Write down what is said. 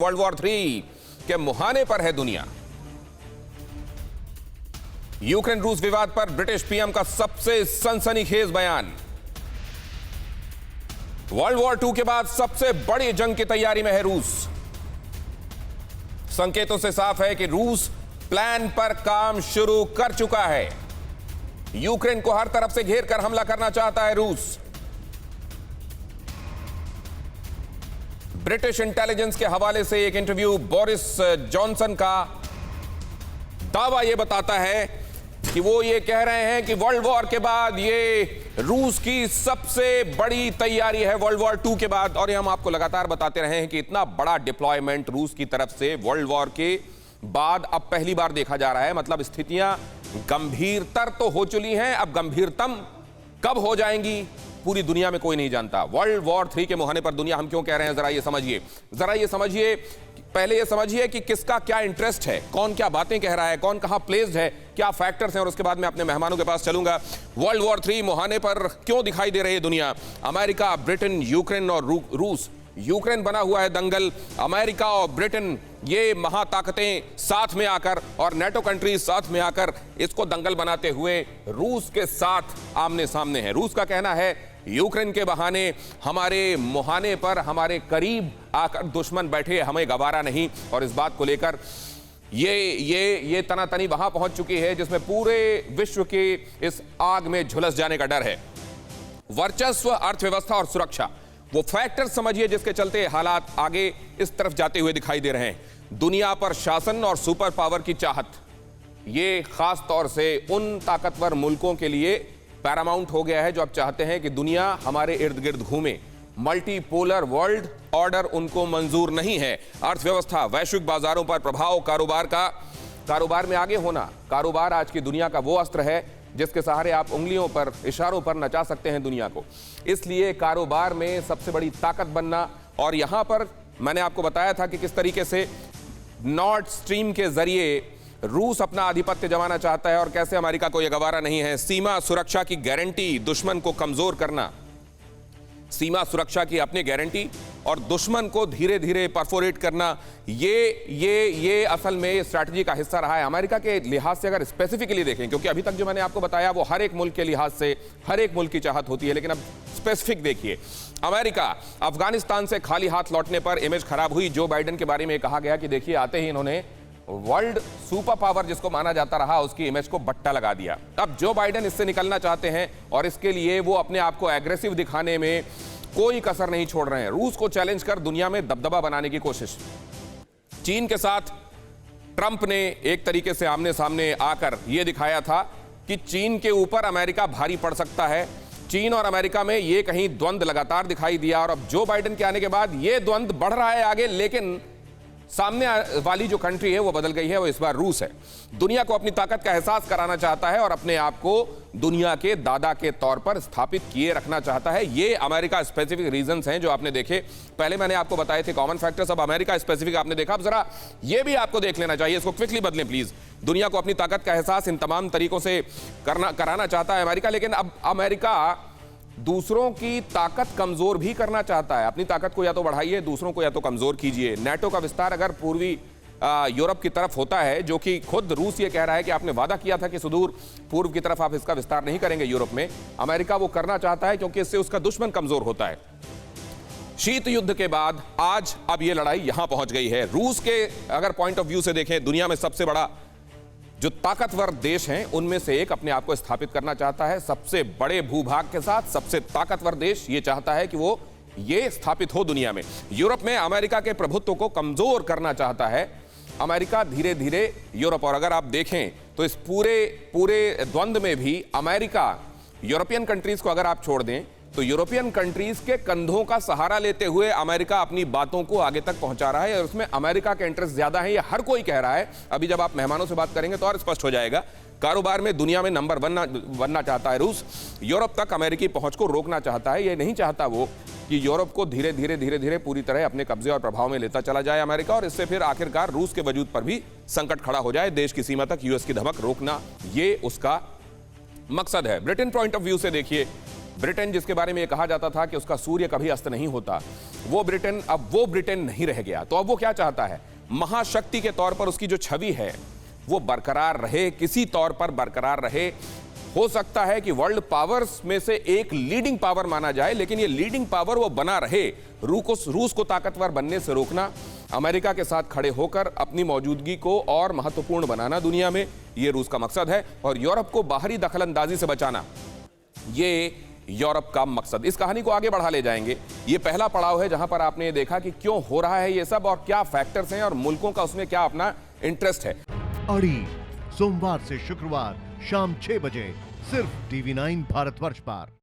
World war 3 के मुहाने पर है दुनिया। यूक्रेन रूस विवाद पर ब्रिटिश पीएम का सबसे सनसनीखेज बयान। वर्ल्ड वॉर 2 के बाद सबसे बड़ी जंग की तैयारी में है रूस। संकेतों से साफ है कि रूस प्लान पर काम शुरू कर चुका है। यूक्रेन को हर तरफ से घेर कर हमला करना चाहता है रूस। ब्रिटिश इंटेलिजेंस के हवाले से एक इंटरव्यू बोरिस जॉनसन का दावा यह बताता है कि वो ये कह रहे हैं कि वर्ल्ड वॉर के बाद ये रूस की सबसे बड़ी तैयारी है वर्ल्ड वॉर 2 के बाद। और ये हम आपको लगातार बताते रहे हैं कि इतना बड़ा डिप्लॉयमेंट रूस की तरफ से वर्ल्ड वॉर के बाद अब पहली बार देखा जा रहा है। मतलब स्थितियां गंभीरतर तो हो चुकी हैं, अब गंभीरतम कब हो जाएंगी पूरी दुनिया में कोई नहीं जानता। वर्ल्ड वॉर 3 के मुहाने पर दुनिया हम क्यों कह रहे हैं, जरा ये समझिए। पहले ये समझिए कि किसका क्या इंटरेस्ट है, कौन क्या बातें कह रहा है, कौन कहां प्लेस्ड है, क्या फैक्टर्स हैं, और उसके बाद मैं अपने मेहमानों के पास चलूंगा। वर्ल्ड वॉर 3 मुहाने पर क्यों दिखाई दे रही है दुनिया? अमेरिका, ब्रिटेन, यूक्रेन और रूस। यूक्रेन बना हुआ है दंगल। अमेरिका और ब्रिटेन ये महाताकतें साथ में आकर और नेटो कंट्रीज साथ में आकर इसको दंगल बनाते हुए रूस के साथ आमने सामने है। रूस का कहना है यूक्रेन के बहाने हमारे मुहाने पर हमारे करीब आकर दुश्मन बैठे, हमें गवारा नहीं। और इस बात को लेकर ये तनातनी वहां पहुंच चुकी है जिसमें पूरे विश्व के इस आग में झुलस जाने का डर है। वर्चस्व, अर्थव्यवस्था और सुरक्षा, वो फैक्टर समझिए जिसके चलते हालात आगे इस तरफ जाते हुए दिखाई दे रहे हैं। दुनिया पर शासन और सुपर पावर की चाहत, ये खास तौर से उन ताकतवर मुल्कों के लिए पैरामाउंट हो गया है जो अब चाहते हैं कि दुनिया हमारे इर्द गिर्द घूमे। मल्टीपोलर वर्ल्ड ऑर्डर उनको मंजूर नहीं है। अर्थव्यवस्था, वैश्विक बाजारों पर प्रभाव, कारोबार में आगे होना। कारोबार आज की दुनिया का वो अस्त्र है जिसके सहारे आप उंगलियों पर, इशारों पर नचा सकते हैं दुनिया को। इसलिए कारोबार में सबसे बड़ी ताकत बनना। और यहां पर मैंने आपको बताया था कि किस तरीके से नॉर्थ स्ट्रीम के जरिए रूस अपना आधिपत्य जमाना चाहता है और कैसे अमेरिका को यह गवारा नहीं है। सीमा सुरक्षा की गारंटी, दुश्मन को कमजोर करना। सीमा सुरक्षा की अपनी गारंटी और दुश्मन को धीरे धीरे परफोरेट करना, ये असल में स्ट्रैटेजी का हिस्सा रहा है। अमेरिका के लिहाज से अगर स्पेसिफिकली देखें, क्योंकि अभी तक जो मैंने आपको बताया वो हर एक मुल्क के लिहाज से हर एक मुल्क की चाहत होती है, लेकिन अब स्पेसिफिक देखिए। अमेरिका, अफगानिस्तान से खाली हाथ लौटने पर इमेज खराब हुई। जो बाइडेन के बारे में कहा गया कि देखिए आते ही इन्होंने वर्ल्ड सुपर पावर जिसको माना जाता रहा उसकी इमेज को बट्टा लगा दिया। अब जो बाइडेन इससे निकलना चाहते हैं और इसके लिए वो अपने आप को एग्रेसिव दिखाने में कोई कसर नहीं छोड़ रहे हैं। रूस को चैलेंज कर दुनिया में दबदबा बनाने की कोशिश। चीन के साथ ट्रंप ने एक तरीके से आमने सामने आकर यह दिखाया था कि चीन के ऊपर अमेरिका भारी पड़ सकता है। चीन और अमेरिका में यह कहीं द्वंद्व लगातार दिखाई दिया और अब जो बाइडेन के आने के बाद यह द्वंद्व बढ़ रहा है आगे, लेकिन सामने वाली जो कंट्री है वो बदल गई है, वो इस बार रूस है। दुनिया को अपनी ताकत का एहसास कराना चाहता है और अपने आप को दुनिया के दादा के तौर पर स्थापित किए रखना चाहता है। ये अमेरिका स्पेसिफिक रीजंस हैं जो आपने देखे। पहले मैंने आपको बताए थे कॉमन फैक्टर्स, अब अमेरिका स्पेसिफिक आपने देखा। अब जरा ये भी आपको देख लेना चाहिए, इसको क्विकली बदलें प्लीज। दुनिया को अपनी ताकत का एहसास इन तमाम तरीकों से कराना चाहता है अमेरिका, लेकिन अब अमेरिका दूसरों की ताकत कमजोर भी करना चाहता है। अपनी ताकत को या तो बढ़ाइए, दूसरों को या तो कमजोर कीजिए। नेटो का विस्तार अगर पूर्वी यूरोप की तरफ होता है, जो कि खुद रूस ये कह रहा है कि आपने वादा किया था कि सुदूर पूर्व की तरफ आप इसका विस्तार नहीं करेंगे यूरोप में, अमेरिका वो करना चाहता है क्योंकि इससे उसका दुश्मन कमजोर होता है। शीत युद्ध के बाद आज अब ये लड़ाई यहां पहुंच गई है। रूस के अगर पॉइंट ऑफ व्यू से देखें, दुनिया में सबसे बड़ा जो ताकतवर देश हैं उनमें से एक अपने आप को स्थापित करना चाहता है। सबसे बड़े भूभाग के साथ सबसे ताकतवर देश ये चाहता है कि वो ये स्थापित हो दुनिया में। यूरोप में अमेरिका के प्रभुत्व को कमजोर करना चाहता है अमेरिका धीरे धीरे यूरोप। और अगर आप देखें तो इस पूरे द्वंद्व में भी अमेरिका, यूरोपियन कंट्रीज को अगर आप छोड़ दें तो यूरोपियन कंट्रीज के कंधों का सहारा लेते हुए अमेरिका अपनी बातों को आगे तक पहुंचा रहा है और उसमें अमेरिका के इंटरेस्ट ज्यादा है, ये हर कोई कह रहा है। अभी जब आप मेहमानों से बात करेंगे तो और स्पष्ट हो जाएगा। कारोबार में दुनिया में नंबर बनना चाहता है रूस। यूरोप तक अमेरिकी पहुंच को रोकना चाहता है। ये नहीं चाहता वो कि यूरोप को धीरे धीरे पूरी तरह अपने कब्जे और प्रभाव में लेता चला जाए अमेरिका, और इससे फिर आखिरकार रूस के वजूद पर भी संकट खड़ा हो जाए। देश की सीमा तक यूएस की धमक रोकना, ये उसका मकसद है। ब्रिटेन पॉइंट ऑफ व्यू से देखिए, ब्रिटेन जिसके बारे में यह कहा जाता था कि उसका सूर्य कभी अस्त नहीं होता, वो ब्रिटेन अब वो ब्रिटेन नहीं रह गया। तो अब वो क्या चाहता है? महाशक्ति के तौर पर उसकी जो छवि है वो बरकरार रहे, किसी तौर पर बरकरार रहे। हो सकता है कि वर्ल्ड पावर्स में से एक लीडिंग पावर माना जाए, लेकिन ये लीडिंग पावर वो बना रहे। रूस को ताकतवर बनने से रोकना, अमेरिका के साथ खड़े होकर अपनी मौजूदगी को और महत्वपूर्ण बनाना दुनिया में, ये रूस का मकसद है। और यूरोप को बाहरी दखलंदाजी से बचाना, ये यूरोप का मकसद। इस कहानी को आगे बढ़ा ले जाएंगे। ये पहला पड़ाव है जहां पर आपने ये देखा कि क्यों हो रहा है ये सब और क्या फैक्टर्स हैं और मुल्कों का उसमें क्या अपना इंटरेस्ट है। अड़ी सोमवार से शुक्रवार शाम 6 बजे सिर्फ TV9 भारतवर्ष पर।